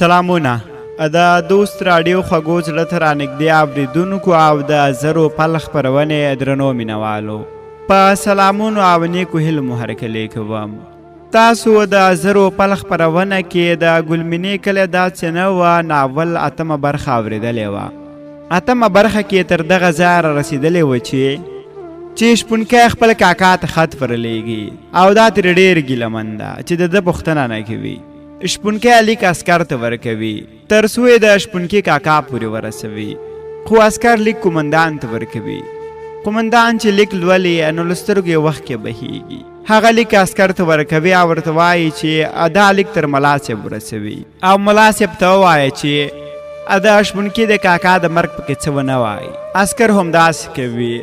سلامونه د دوست راډیو خوږو زړه ته رانږدې اورېدونکو او د زرو پل خپرونې درنو مینوالو په سلامونو او نیکو هیلو مو هرکلی کوم. تاسو د زرو پل خپرونه کې د ګلمینې کلی دا څنه وه ناول اتمه برخه اورېدلې وه. اتمه برخه کې تر دغه ځایه را رسېدلې وه چې شپونکی خپل کاکا ته خط ورلیږي او دا ترې ډېر ګیلهمن ده چې د ده پوښتنه نه کوي. شپونکی لیک عسکر ته ورکوي تر څو یې د شپونکي کاکا پورې ورسوي، خو عسکر لیک قومندان ته ورکوي. قومندان چې لیک لولي نو له سترګو یې وخت کې بهیږي. هغه لیک عسکر ته ورکوي او ورته وایي چې دا لیک تر ملا صاحب ورسوي او ملا صاحب ته ووایه چې د شپونکي د کاکا د مرګ پکې څه ونه وایي. عسکر همداسې کوي،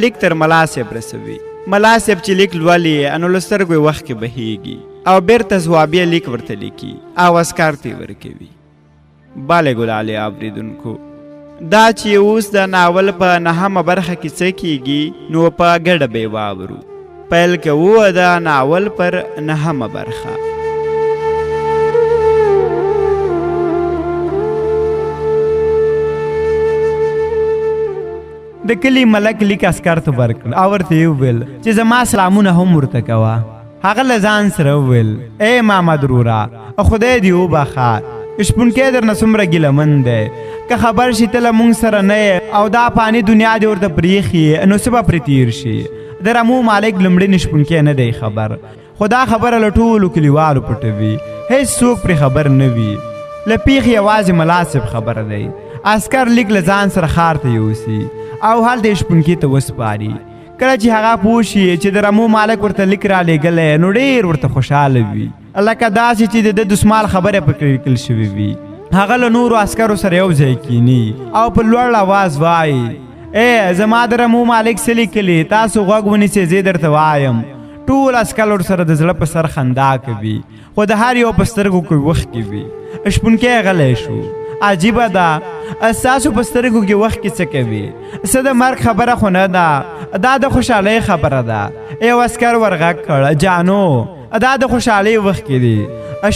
لیک تر ملا صاحب رسوي. ملا صاحب چې لیک لولي نو له سترګو یې وخت کې بهیږي او بیرته ځوابیه لیک ورته لیکي او عسکر ته یې ورکوي. بالې ګلالې اورېدونکو، دا چې اوس د ناول په نهمه برخه کې څه کیږي نو په ګډه به یې واورو. پیل کوو د ناول پر نهمه برخه. د کلي ملک لیک عسکر ته ورکړ او ورته یې وویل چې زما سلامونه هم ورته کوه. هغه له ځان سره وویل ای محمد وروره، خدای دې وبخه، شپونکی درنه څومره ګیلهمن دی. که خبر شي ته له موږ سره نه یې او دا فاني دنیا دې ورته پرېښي نو څه به پرې تېر شي. د رمو مالک لومړني شپونکی نه دی خبر، خو دا خبره له ټولو کلیوالو پټوي، هېڅ څوک پرې خبر نه وي. له پیښې یوازې ملا صاحب خبره دی. عسکر لیک له ځان سره ښار ته یوسي او هلته یې شپونکي ته وسپاري. کله چې هغه پوه شي چې د رمو مالک ورته لیک رالیږلی نو ډېر ورته خوشحاله وي، لکه داسې چې د ده دسمال خبرې پکې لیکل شوې وي. هغه له نورو عسکرو سره یو ځای کیني او په لوړ اواز وایي ای زما د رمو مالک څه لیکلي، تاسو غوږ ونیسئ زه درته وایم. ټول عسکر ورسره د زړه په سر خندا کوي، خو د هر یو په سترګو کې اوښکې وي. شپونکی غلی شو. عجیبه ده ستاسو په سترګو کې وخت کې څه کوي؟ څه د مرګ خبره خو نه ده، دا د خوشحالۍ خبره ده. یو عسکر ورغږ کړ جانو دا د خوشحالۍ وخت کې دی.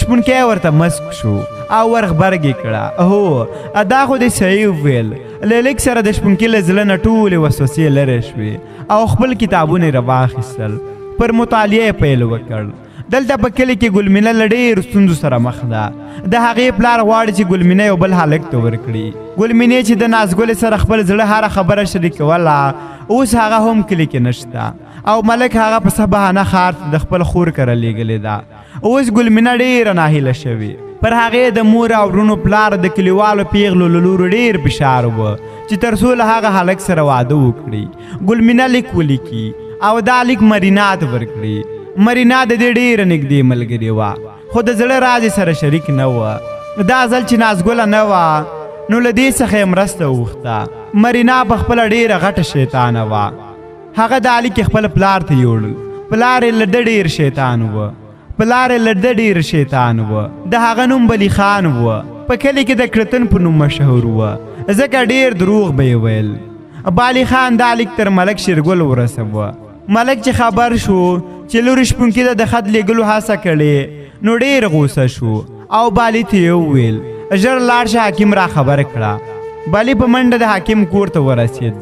شپونکی ورته مسک شو او ورغبرګې کړه. هو دا خو دې صحیح وویل. له لیک سره د شپونکي له زړه نه ټولې وسوسې لرې شوې او خپل کتابونه یې راواخیستل. پر مطالعه یې پیل وکړ. دلته په کلي کې ګلمینه له ډېرو ستونزو سره مخ ده. د هغې پلار غواړي چې ګلمینه یو بل هلک ته ورکړي. ګلمینې چې د نازګلې سره خپل زړه هره خبره شریکوله، اوس هغه هم کلي کې نشته او ملک هغه په څه بهانه ښار ته د خپل خور کره لیږلې ده. اوس ګلمینه ډېره ناهیله شوې. پر هغې د مور او ورونو پلار د کلیوالو پیغلو له لورو ډېر فشار و چې تر څو له هغه هلک سره واده وکړي. ګلمینه لیک ولیکي او دا لیک مرینا ته ورکړي. مرینا د دې ډېره نږدې ملګرې وه، خو د زړه راز سره شریک نه وه. دا ځل چې نازګله نه وه نو له دې څخه یې مرسته وغوښته. مرینا په خپله ډېره غټه شیطانه وه. هغه دا لیک خپل پلار ته یوړل. پلار یې له ده ډېر شیطان و. د هغه نوم بلی خان و. په کلي کې د کړتن په نوم مشهور و، ځکه ډېر دروغ به یې ویل. بالی خان دا لیک تر ملک شیرګل ورسوه. ملک چې خبر شو چې لور شپونکي ته د خط لیږلو هڅه کړې نو ډېر غوسه شو او بالي ته یې وویل ژر لاړ شه حکیم را خبره کړه. بالي په منډه د حکیم کور ته ورسېد.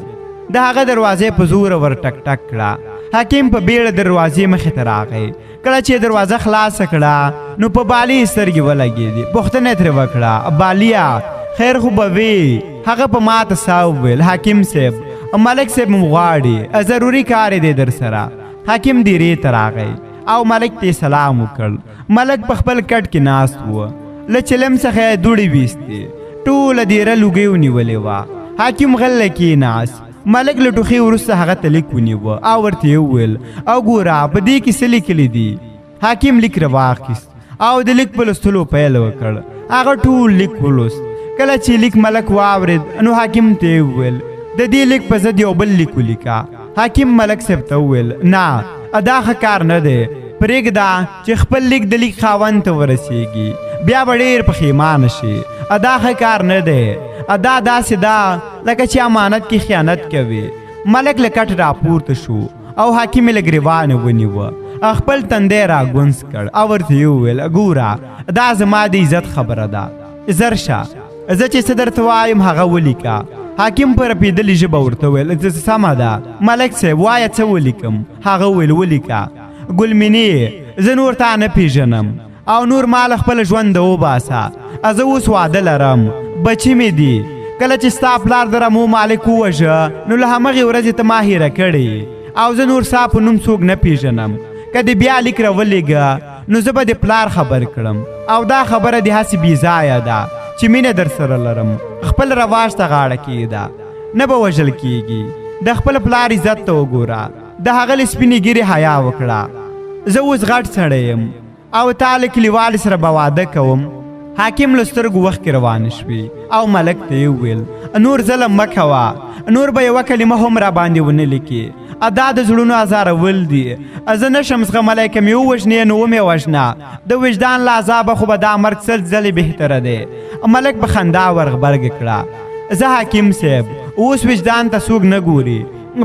د هغه دروازې په زوره ور ټک ټک کړه. حکیم په بیړه دروازې مخې ته راغی. کله چې دروازه خلاصه کړه نو په بالي سترګې ولګېدې. پوښتنه یې ترې وکړه بالیا خیر خو به وي؟ هغه په ماته ساه وویل حکیم صاحب ملک صاحب مو غواړي، ضروري کار دی در سره. حکیم دیرې ته راغی او ملک ته سلام وکړ. ملک په خپل کټ کې ناست و. له چلم څخه یې دوړې ویستې. ټوله دیره لوګۍ ونیولې وه. حکیم غلی کېناست. ملک له ټوخي وروسته هغه ته لیک ونیوه او ورته یې وویل او ګوره په دې کې څه لیکلي دي. حکیم لیک راواخیست او د لیک په لوستلو پیل وکړ. هغه ټول لیک ولوست. کله چې لیک ملک واورېد نو حکیم ته یې وویل د دې لیک په ضد یو بل لیک ولیکه. حکیم ملک صاحب ته وویل نه دا ښه کار نه دی، پرېږده چې خپل لیک د لیک خاوند ته ورسېږي، بیا به ډېر پښیمانه شي. دا ښه کار نه دی. دا داسې ده لکه چې امانت کې خیانت کوي. ملک له کټ راپورته شو او حکیم یې له ګریوانه ونیوه. خپل تندی را ګونځ کړ او ورته یې وویل ګوره دا زما د عزت خبره ده. زر شه زه چې څه درته وایم هغه ولیکه. حاکم په رپېدلې ژبه ورته وویل سمه ده ملک صاحب وایه څه ولیکم؟ هغه وویل ولیکه. ګل مینې زه نور تا نه پېژنم او نور مال خپل ژوند وباسه. زه اوس واده لرم، بچی مې دي. کله چې ستا پلار د رمو مالک ووژه نو له همغې ورځې ته ما هیره کړې او زه نور ستا په نوم څوک نه پېژنم. که دې بیا لیک راولېږه نو زه به د پلار خبر کړم او دا خبره دې هسې بېځایه ده چې مینه در سره لرم. خپل رواج ته غاړه کېږده، نه به وژل کېږي. د خپل پلار عزت ته وګوره، د هغه له سپینې ږیرې حیا وکړه. زه اوس غټ سړی یم او تا له کلیوالې سره به واده کوم. حاکم له سترګو وښکې روانې شوې او ملک ته یې وویل نور ظلم مه کوه، نور به یوه کلمه هم را باندې ونه لیکې. دا د زړونو ازارول دي. زه نشم زغملی که مې ووژنې نو ومې وژنه. د وجدان له عذابه خو به دا مرګ سل ځلې بهتره دی. ملک په خندا ورغبرګه کړه. زه حاکم صاحب اوس وجدان ته څوک نه ګوري،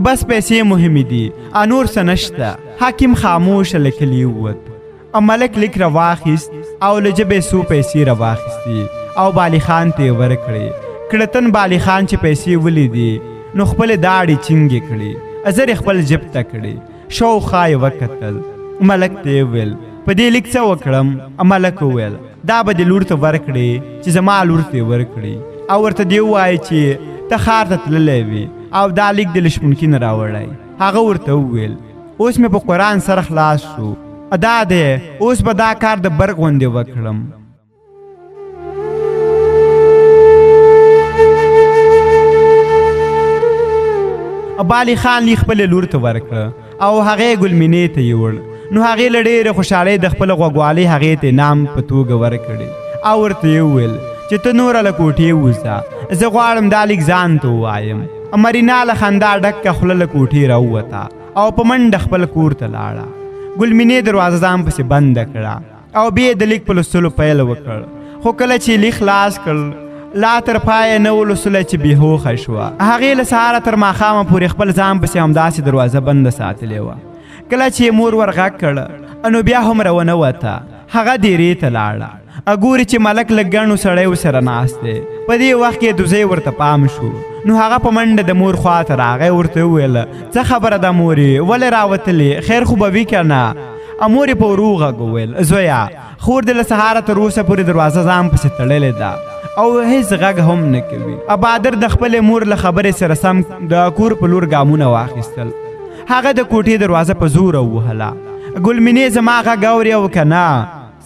بس پیسې مهمې دي، نور څه نشته. حاکم خاموشه له کلي ووت. ملک لیک راواخیست او له جبې څو پیسې راواخیستې او بالي خان ته یې ورکړې. کړتن بالي خان چې پیسې ولیدې نو خپلې داړې چینګې کړې، زر یې خپل جب ته کړې. شاوخوا یې وکتل. ملک ته یې وویل په دې لیک څه وکړم؟ ملک وویل دا به دې لور ته ورکړې چې زما لور ته یې ورکړې او ورته دې ووایې چې ته ښار ته تللی وې او دا لیک دې له شپونکي نه راوړی. هغه ورته وویل اوس مې په قرآن سره خلاص شو، دا دی اوس به دا کار د برق غوندې وکړم. بالي خان لیک خپلې لور ته ورکړه او هغې ګل مینې ته یوړ. نو هغې له ډېرې خوشحالۍ د خپل غوږوالۍ هغې ته انعام په توګه ورکړې او ورته یې وویل چې ته نوره له کوټې ووځه، زه غواړم دا لیک ځان ته ووایم. مرینا له خندا ډکه خوله له کوټې راووته او په منډه خپل کور ته لاړه. ګل مینې دروازه ځان پسې بنده کړه او بیا د لیک په لوستلو پیل وکړ. خو کله چې لیک خلاص کړ لا تر پایه نه ولوستلی چې بېهوښه شوه. هغې له سهاره تر ماښامه پورې خپل ځان پسې همداسې دروازه بنده ساتلې وه. کله چې یې مور ور غږ کړ نو بیا هم روانه وته. هغه دیرې ته لاړه، ګوري چې ملک له ګڼو سړیو سره ناست دی. په دې وخت کې دوزۍ ورته پام شو نو هغه په منډه د مور خوا ته راغی. ورته وویل څه خبره ده مورې، ولې راوتلې؟ خیر خو به وي که نه؟ مور یې په ورو غږ وویل زویه خور دې له سهاره تر اوسه پورې دروازه ځان پسې تړلې ده او هیڅ غږ هم نه کوي. بادر د خپلې مور له خبرې سره سم د کور په لور ګامونه واخیستل. هغه د کوټې دروازه په زوره ووهله. ګل مینې زما غږ اورې او که نه؟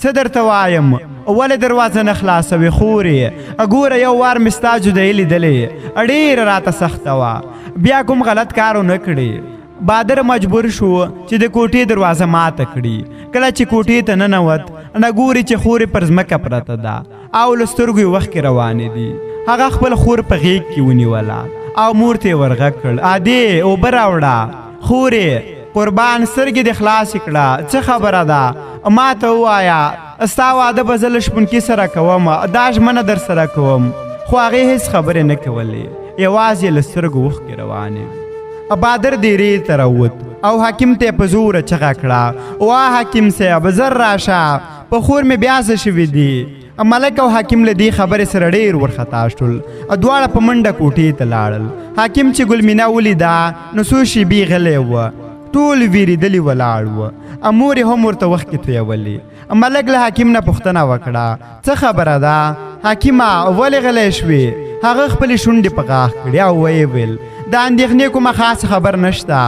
څه درته وایم، ولې دروازه نه خلاصوې خورې؟ ګوره یو وار مې ستا جدایي لیدلې، ډېره راته سخته وه، بیا کوم غلط کار ونه کړې. بادر مجبور شو چې د کوټې دروازه ماته کړي. کله چې کوټې ته ننوت نه ګوري چې خورې پر ځمکه پرته ده او له سترګو یې اوښکې روانې دي. هغه خپل خور په غېږ کې ونیوله او مور ته یې ورغږ کړ ادې اوبه راوړه. خورې قربان سترګې دې خلاصې کړه، څه خبره ده؟ ما ته ووایه ستا واده به زه له شپونکي سره کوم، دا ژمنه در سره کوم. خو هغې هېڅ خبرې نه کولې، یوازې له سترګو اوښکې روانې. بادر دیرې ته راووت او حاکم ته یې په زوره چغه کړه وا حاکم صاحب زر راشه، په خور مې بیا څه شوي دي؟ ملک او حاکم له دې خبرې سره ډېر ورخطا شول. دواړه په منډه کوټې ته لاړل. حاکم چې ګل مینه ولیده نو څو شېبې غلی وه، ټول ویرېدلي ولاړ وه. مور یې هم ورته وښکې تویولې. ملک له حاکم نه پوښتنه وکړه څه خبره ده؟ حاکمه ولې غلی شوې؟ هغه خپلې شونډې په غاښ کړې او ویې ویل د اندېښنې کومه خاصه خبر نشته،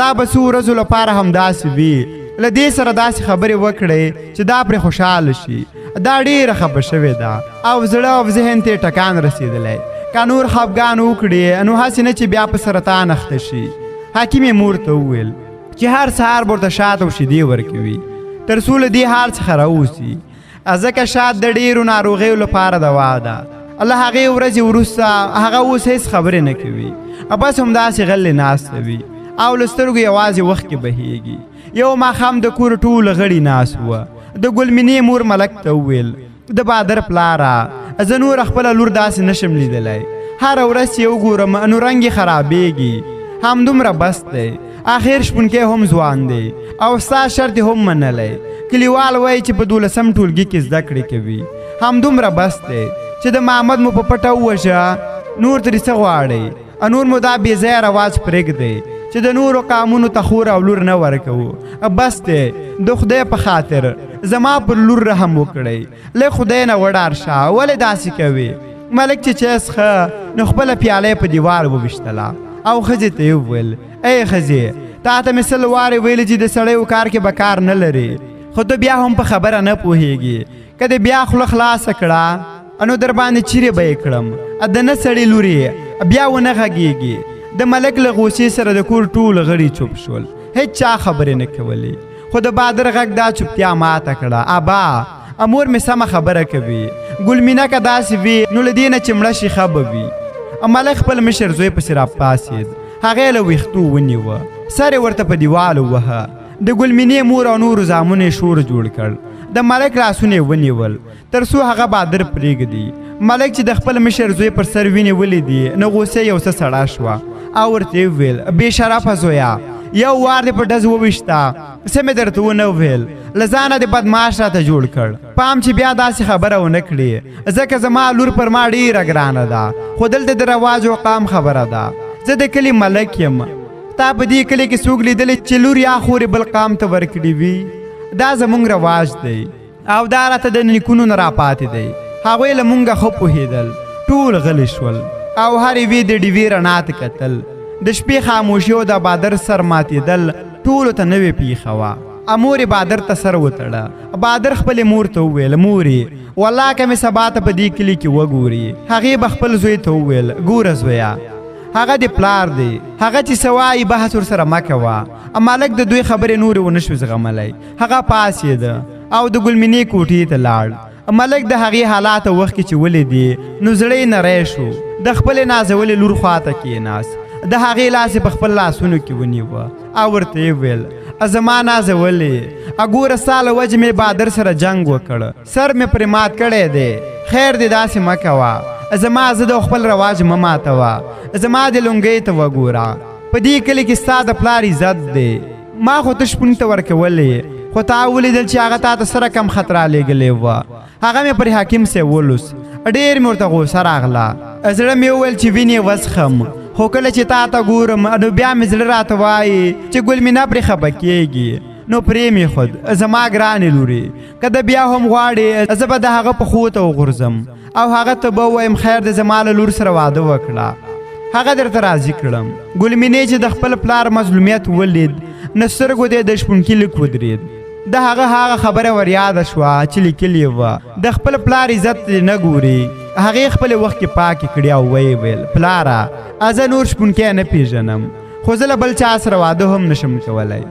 دا به څو ورځو لپاره همداسې وي. له دې سره داسې خبرې وکړئ چې دا پرې خوشحاله شي. دا ډېره خفه شوې ده او زړه او ذهن ته ټکان رسېدلی. که نور خفګان وکړي نو هسې نه چې بیا په سرطان اخته شي. حاکم یې مور ته وویل چې هر سهار به ورته شات او شیدې ورکوي تر څو له دې حال څخه راووځي، ځکه شات د ډېرو ناروغیو لپاره دوا ده. له هغې ورځې وروسته هغه اوس هېڅ خبرې نه کوي، بس همداسې غلې ناسته وي او له سترګو یوازې وښکې بهیږي. یو ماښام د کور ټول غړي ناست وه. د ګل مینې مور ملک ته وویل د بادر پلاره زه نور خپله لور داسې نشم لیدلی، هره ورځ چې وګورم نو رنګ یې خرابېږي، همدومره بس دی. آخر شپونکی هم ځوان دی او ستا شرط هم منلی. کلیوال وایي چې په 12 ټولګي کې زده کړې کوي، همدومره بس دی. چې د محمد مو په پټه ووژه نور ترې څه غواړئ نور مو دا بې ځایه رواج پرېږدئ چې د نورو قامونو ته خور او لور نه ورکوو بس دی د خدای په خاطر زما پر لور رحم وکړئ له خدای نه وډار شه ولې داسې کوي ملک چې څښه نو خپله پیاله په دیوال وویشتله او ښځې ته یې وویل ای ښځې تا ته مې سل وارې ویلي چې د سړیو کار کې به کار نه لري خو ته بیا هم په خبره نه پوهېږي که دې بیا خوله خلاصه کړه نو در باندې چیرې به یې کړم د نه سړي لورې بیا ونه غږېږي د ملک له غوسې سره د کور ټول غړي چوپ شول هیڅ چا خبرې نه کولې خو د بادر غږ دا چوپتیا ماته کړه ابا امور مې سمه خبره کوي ګلمینه که داسې وي نو له دې نه چې مړه شي ښه به وي ملک خپل مشر زوی پسې راپاڅېد هغې له ویښتو ونیوه سر یې ورته په دیوال ووهه د ګلمینې مور او نورو زامنو یې شور جوړ کړ د ملک لاسونه یې ونیول تر څو هغه بادر پرېږدي ملک چې د خپل مشر زوی پر سر وینې ولیدې نو غوسه یو څه سړه شوه او ورته ویل بې شرفه زویا یو وار دې په ډز وویشته څه مې درته ونه ویل له ځانه دې بدماش راته جوړ کړ پام چې بیا داسې خبره ونه کړې ځکه زما لور پر ما ډېره ګرانه ده خو دلته د رواج او قام خبره ده زه د کلي ملک یم تا په دې کلي کې څوک لیدلی چې لور یا خورې بل قام ته ورکړي وي دا زموږ رواج دی او دا راته د نیکونو نه راپاتې دی هغوی له مونږه ښه پوهېدل ټول غلی شول او هر یوې د ډیوې رڼا ته کتل د شپې خاموشي او د بادر سر ماتېدل ټولو ته نوې پیښه وه مور یې بادر ته سر وتړه بادر خپلې مور ته وویل مورې والله که مې سبا ته په دې کلي کې وګوري هغې به خپل زوی ته وویل ګوره زویه هغه د پلار دی هغه چې څه وایي بحث ورسره مه کوه ملک د دوی خبرې نورې ونه شو زغملی هغه پاڅېده او د ګلمینې کوټې ته لاړ ملک د هغې حالات وخت کې چې ولیدې نو زړه یې نری شو د خپلې نازولې لور خواته کېناست د هغې لاس یې په خپل لاسونو کې ونیوه او ورته یې ویل زما نازولې ګوره ستا له وجې مې بادر سره جنګ وکړ سر مې پرې مات کړی دی خیر دې داسې مه کوه زما ضد او خپل رواج مه ماتوه زما د لونګۍ ته وګوره په دې کلي کې ستا د پلار عزت دی ما خو ته شپون ته ورکولې خو تا ولیدل چې هغه تا ته سره کم خطره لېږلې وه هغه مې پر حاکم صاحب ولوس ډېر مې ورته غوسه راغله زړه مې وویل چې وینې وڅښم خو کله چې تا ته ګورم نو بیا مې زړه راته وایي چې ګلمینه پرې خفه کېږي نو پرې مې خود زما ګرانې لورې که د بیا هم غواړې زه به د هغه په خو ته وغورځم او هغه ته به ووایم خیر د زما له لور سره واده وکړه هغه درته راضي کړم ګلمینې چې د خپل پلار مظلومیت ولید نه سترګو دی د شپونکي لیک ودرېد د هغه خبره ور یاده شوه چې لیکلې وه د خپل پلار عزت نه ګوري هغې خپل وخت کې پاکې کړي او ویې ویل پلاره زه نور شپونکی نه پیژنم خو زه له بل چا سره واده هم نشم کولی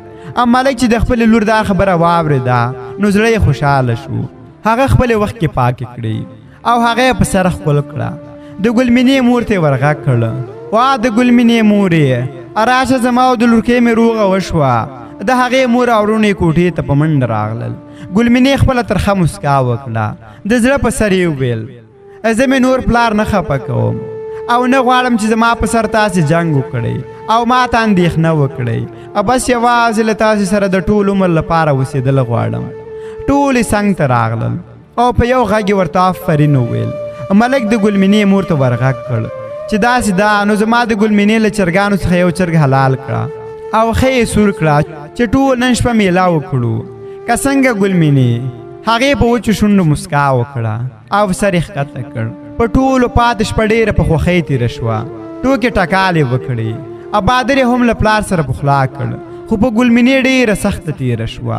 ملک چې د خپل لور دا خبره واورېده نو زړه یې خوشحاله شو هغه خپل وخت کې پاکې کړي او هغه یې په سر ښکل کړه د ګلمینې مور ته یې ورغږ کړه وا د ګلمینې مورې راشه زما او د لورکۍ مې روغه وشوه د هغې مور او وروڼو کوټې ته په منډه راغلل ګلمینې خپله ترخه مسکا وکړه د زړه په سر یې وویل زه مې نور پلار نه خفه کوم او نه غواړم چې زما په سر تاسې جنګ وکړئ او ما ته اندېښنه وکړئ بس یوازې له تاسې سره د ټول عمر لپاره اوسېدل غواړم ټول یې څنګ ته راغلل او په یو غږ یې ورته آفرین وویل ملک د ګلمینې مور ته ورغږ کړ چې داسې ده نو زما د ګلمینې له چرګانو څخه یو چرګ حلال کړه او ښه یې سور کړه چې ټول نن شپه میله وکړو که څنګه ګلمینې هغې په وچو شونډو مسکا وکړه او سر یې ښکته کړ په ټولو پاتې شپه ډېره په خوښۍ تېره شوه ټوکې ټکالې وکړې بادر یې هم له پلار سره پخلا کړ خو په ګلمینې ډېره سخته تېره شوه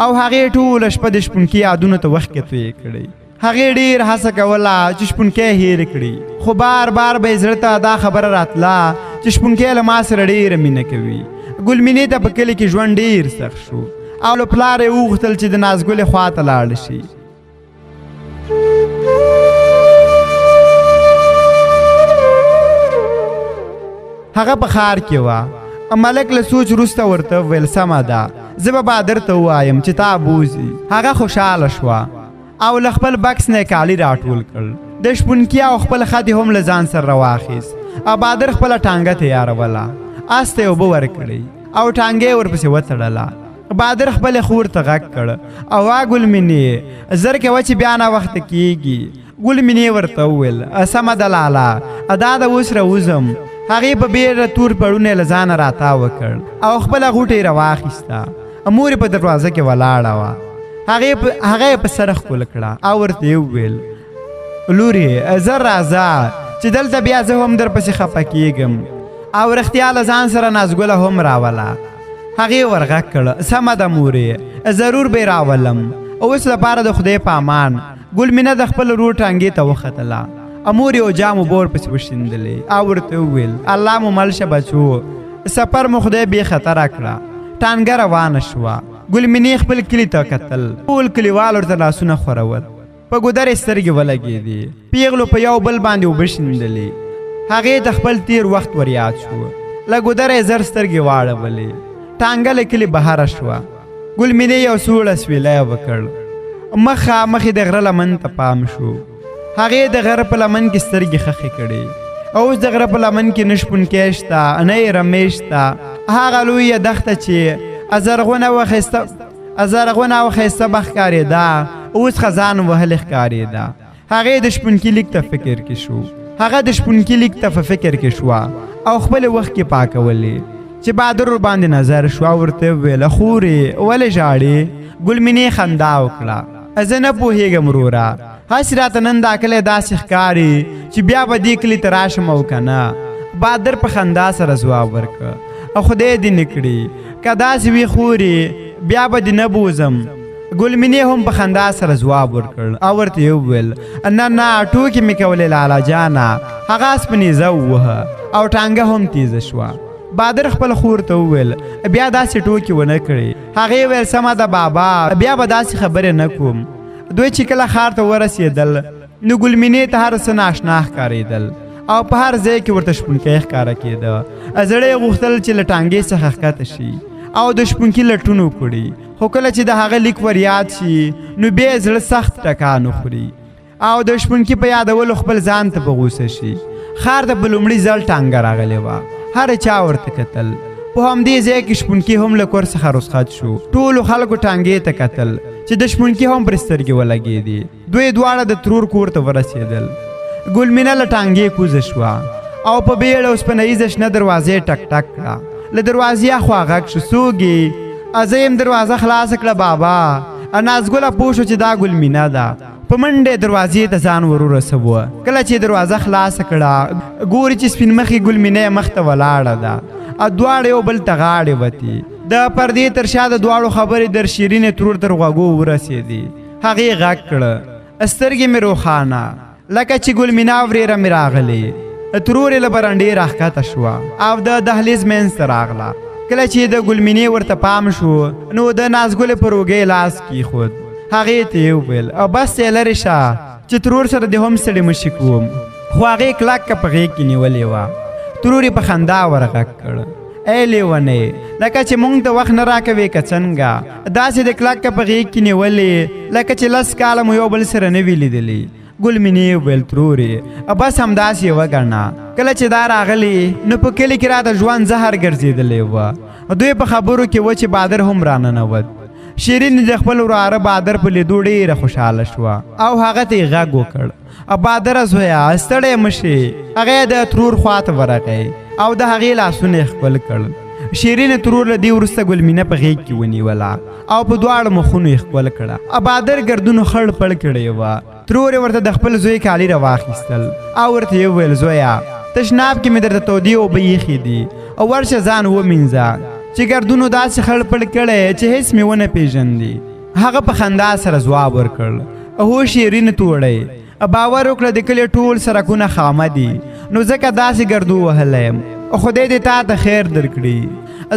او هغې ټوله شپه د شپونکي یادونو ته وخت کې تویې کړی هغې ډېر هڅه کوله چې شپونکی هېر کړي خو بار بار به یې زړه ته دا خبره راتله چې شپونکی له ما سره ډېره مینه کوي ګلمینې ته په کلي کې ژوند ډېر سخت شو او له پلاره یې وغوښتل چې د نازګلې خوا ته لاړ شي هغه په ښار کې وه ملک له سوچ وروسته ورته وویل سمه ده زه به بادر ته ووایم چې تا بوځي هغه خوشحاله شوه او له خپل بکس نه یې کالي راټول کړل د شپونکي او خپل خدې هم له ځان سره راواخیست او بادر خپله ټانګه تیاروله اس ته یې اوبه ورکړئ او ټانګه یې ورپسې وتړله بادر خپلې خور ته غږ کړ او وا ګلمینې زر کوه چې بیا ناوخته کېږي ګل مینې ورته وویل سمه ده لالا دا د اوس راوځم. هغې په بیړه تور پړونی له ځانه راتاو کړ او خپله غوټه یې راواخیسته. مور یې په دروازه کې ولاړه وه. هغه یې په سره ښکل کړه او ورته یې وویل لورې زر راځه چې دلته بیا زه هم درپسې خفه کېږم. او رښتیا له ځان سره نازګله هم راوله. هغې ورغږ کړ سمه ده مورې ضرور به یې راولم. اوس لپاره د خدای په امان. ګل مینه د خپل ورور ټانګې ته وختله. مور یې جام اوبه ورپسې وشیندلې او ورته وویل الله مو مل شه بچو سفر مو خدای بې خطره کړه. ټانګه روانه شوه. ګل مینې خپل کلي ته کتل. ټول کلیوال ورته لاسونه خورول. په ګودر یې سترګې ولګېدې. پیغلو په یو بل باندې اوبه شیندلې. هغې د خپل تیر وخت ور یاد شو. له ګودره یې زر سترګې واړولې. ټانګه له کلي بهره شوه. ګل مینې یو سوړ اسویلی وکړ. مخې د غره لمن ته پام شو. هغې د غره په لمن کې سترګې خښې کړې. اوس د غره په لمن کې نه شپونکی شته نه یې رمې شته. هغه لویه دښته چې زرغونه او ښایسته به ښکارېده اوس خزان وهلې ښکارېده. هغې د شپونکي لیک ته فکر کې شو. هغه د شپونکي لیک ته په فکر کې شوه او خپل وخت کې پاکولې چې بهادر ورباندې نظر شو. ورته وویل خورې ولې ژاړې؟ ګل مینې خندا وکړه زه نه پوهېږم وروره هسې راته نن دا کلی داسې ښکاري چې بیا به دې کلي ته راشم او که نه. بهادر په خندا سره ځواب ورکړه خدای دې نه کړي که داسې وي خورې بیا به دې نه بوځم. ګل مینې هم په خندا سره ځواب ورکړ او ورته یې وویل نه ټوکې مې کولې لالا جانه. هغه اس په نیزه ووهه او ټانګه هم تیزه شوه. بهادر خپل خور ته وویل بیا داسې ټوکې ونه کړې. هغې ویل سمه ده بابا بیا به داسې خبرې نه کوم. دوی چې کله ښار ته ورسېدل نو ګل مینې ته هر څه ناشنا ښکارېدل او په هر ځای کې ورته شپونکی ښکاره کېده. زړه یې غوښتل چې له ټانګې څخه ښکته شي او د شپونکي لټون وکړي. خو کله چې د هغه لیک ور یاد شي نو بیا یې زړه سخت ټکان وخوري او د شپونکي په یادولو خپل ځان ته په غوسه شي. ښار ته په لومړي ځل ټانګه راغلې وه. هر چا ورته کتل. په همدې ځای کې شپونکي هم له کور څخه رخصت شو. ټولو خلکو ټانګې ته کتل چې د شپونکي هم پرې سترګې ولګېدې. دوی دواړه د ترور کور ته ورسېدل. ګل مینه له ټانګې کوزه شوه او په بیړه اوسپنیزه شنه دروازې ټک ټک کړه. له دروازې اخوا غږ شو څوک یې؟ زه یم دروازه خلاصه کړه بابا. نازګله پوه شو چې دا ګل مینه ده. په منډه دروازې ته ځان ورورسوه. کله چې دروازه خلاصه کړه ګوري چې سپین مخې ګل مینه مخ ته ولاړه ده. دواړه یو بل ته غاړې وتې. د پردې تر شا د دواړو خبرې در شیرینې ترور تر غوږو ورسېدې. هغې غږ کړه سترګې مې روښانه لکه چې ګل مینه ورېره مې راغلې. ترور یې له برنډې راښکته شوه او د دهلیز منځ ته راغله. کله چې د ګل مینې ورته پام شو نو د نازګلې پر اوږې لاس کېښود. هغې ته یې وویل بس یې لرې شه چې ترور سره دې هم ستړې مشي کوم. خو هغې کلکه په غېږ کې نیولې وه. ترور یې په خندا ورغږ کړ ای لیونۍ لکه چې مونږ ته وخت نه راکوې که څنګه؟ داسې د کلکه په غېږ کې نیولې لکه چې 10 کاله مو یو بل سره نه وي لیدلي. ګل مینې وویل ترورې بس همداسې یې وګڼه. کله چې دا راغلی نو په کلي کې راته ژوند زهر ګرځېدلی وه. دوی په خبرو کې و چې بهادر هم راننوت. شیرین د خپل وراره بهادر په لیدو ډېره خوشحاله شوه او هغه ته یې غږ وکړ بهادره زویه ستړی مه شې. هغه د ترور خواته ورغی او د هغې لاسونه یې ښکل کړل. شیرین ترور له دې وروسته ګل مینه په غېږ کې ونیوله او په دواړو مخونو یې ښکل کړه. بهادر ګردونو خړ پړ کړی وه. ترور یې ورته د خپل زوی کالي راواخیستل او ورته یې وویل زویه تشناب کې مې درته تودې اوبه ایښې دي او ورشه ځان ومینځه چې ګردونو داسې خړ پړ کړی چې هېڅ مې ونه پېژندي. هغه په خندا سره ځواب ورکړ هو شیرین توړی باور وکړه د کلي ټول سړکونه خامه دي نو ځکه داسې ګردو وهلی یم. خدای دې تا ته خیر درکړي.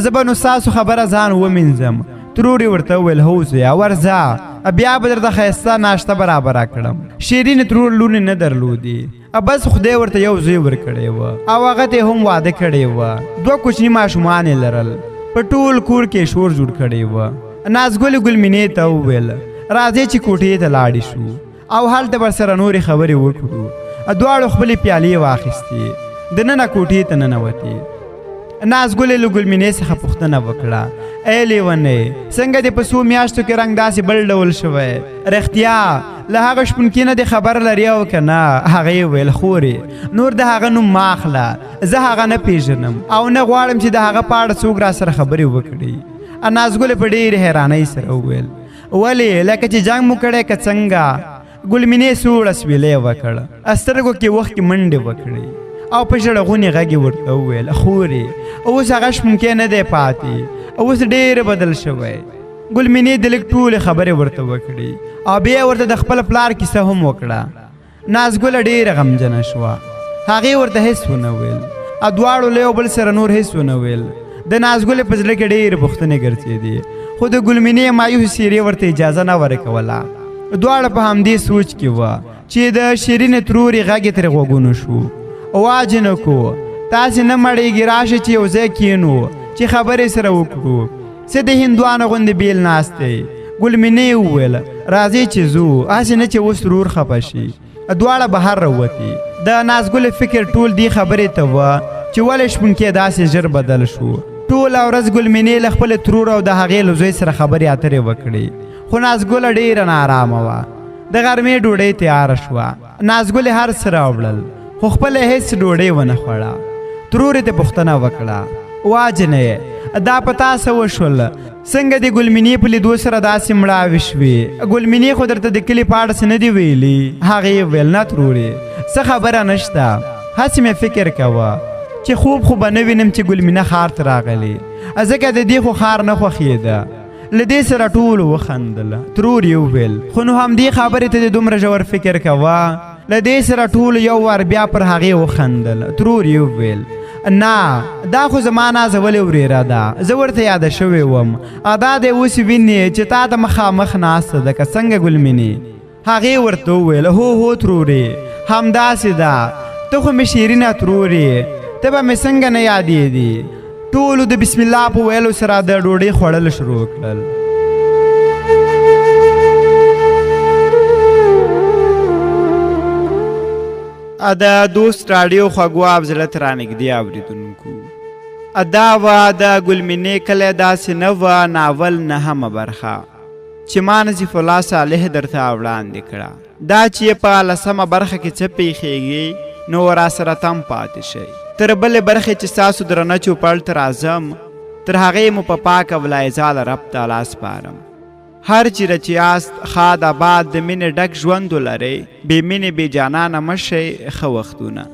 زه به نو ستاسو خبره ځان ومینځم. ترور یې ورته وویل هو زویه ورځه بیا به درته ښایسته ناشته برابره کړم. شیرین ترور لوڼې نه درلودې بس خدای ورته یو زوی ورکړی و او هغه ته هم واده کړی و. 2 کوچني ماشومان یې لرل. په ټول کور کې شور جوړ کړی و. نازګلې ګل مینې ته وویل راځئ چې کوټې ته لاړې شو او هلته ورسره نورې خبرې وکړو. دواړو خپلې پیالې واخیستې. دننه کوټې ته ننوتې. نازګل له ګلمینې څخه پوښتنه وکړه ای لیونۍ څنګه دې په څو میاشتو کې رنګ داسې بل ډول شوی رښتیا له هغه شپونکي نه دې خبر لري او که نه هغې ویل خورې نور د هغه نوم مه اخله زه هغه نه پیژنم او نه غواړم چې د هغه په اړه څوک را سره خبرې وکړي نازګل په ډېرې حیرانۍ سره وویل ولې لکه چې جنګ مو کړی که څنګه ګلمینې سوړ اسویلی وکړ سترګو کې وخت کې منډې وکړې او په ژړغونې غږ یې ورته وویل خورې اوس هغه شپونکی نه دی پاتې اوس ډېر بدل شوی ګلمینې د لږ ټولې خبرې ورته وکړې او بیا ورته د خپل پلار کیسه هم وکړه نازګله ډېره غمجنه شوه هغې ورته هېڅ ونه ویل دواړو له یو بل سره نور هېڅ ونه ویل د نازګلې په زړه کې ډېرې پوښتنې ګرځېدې خو د ګلمینې مایوس څېرې ورته اجازه نه ورکوله دواړه په همدې سوچ کې وه چې د شیرینې ترورې غږ یې ترې غوږونو شو وا جنکو تاسې نه مړېږي راشه چې یو ځای کښېنو چې خبرې سره وکړو څه د هندوانو غوندې بیل ناست دی ګلمینې وویل راځئ چې ځو هسې نه چې اوس ورور خفه شي دواړه بهر راوتې د نازګلې فکر ټول دې خبرې ته وه چې ولې شپونکی داسې ژر بدل شو ټوله ورځ ګلمینې له خپلې ترور او د هغې له زوی سره خبرې اترې وکړې خو نازګله ډېره ناارامه وه د غرمې ډوډۍ تیاره شوه نازګلې هر څه راوړل خو خپله هېڅ ډوډۍ ونه خوړه ترور یې ته پوښتنه وکړه وا جنۍ دا په تا څه وشول څنګه د ګلمینې په لیدو سره داسې مړاوې شوې ګلمینې خو درته د کلي په اړه څه نه دي ویلي هغې ویل نه ترورې څه خبره نشته هسې مې فکر کوه چې خوب خو به نه وینم چې ګلمینه ښار ته راغلې ځکه د دې خو ښار نه خوښېده له دې سره ټولو وخندل ترور یې وویل خو نو همدې خبرې ته د دومره ژور فکر کوه له دې سره ټولو یو وار بیا پر هغې وخندل ترور یې وویل نه دا خو زما نازولې ورېره ده زه ورته یاده شوې وم دا دی اوس وینې چې تا ته مخامخ ناسته ده که څنګه ګلمینې هغې ورته وویل هو ترورې همداسې ده ته خو مې شیرینه ترورې ته به مې څنګه نه یادېدې ټولو د بسم الله په ویلو سره د ډوډۍ خوړل شروع کړل د دوست راډیو خوږو افضلت رانږدې اورېدونکو دا وه د ګلمینې کلی داسې نه وه ناول نهمه برخه چې ما نظیف الله صالح درته وړاندې کړه دا چې په لسمه برخه کې څه پیښیږي نو راسره تم پاتې شئ تر بلې برخې چې ستاسو درنه چوپړ ته راځم تر هغې مو په پاک او لایزاله رب تعالی سپارم هر چیرې چې یاست ښاد آباد د مینې ډک ژوند ولرئ بې مینې بې جانانه مه شئ ښه وختونه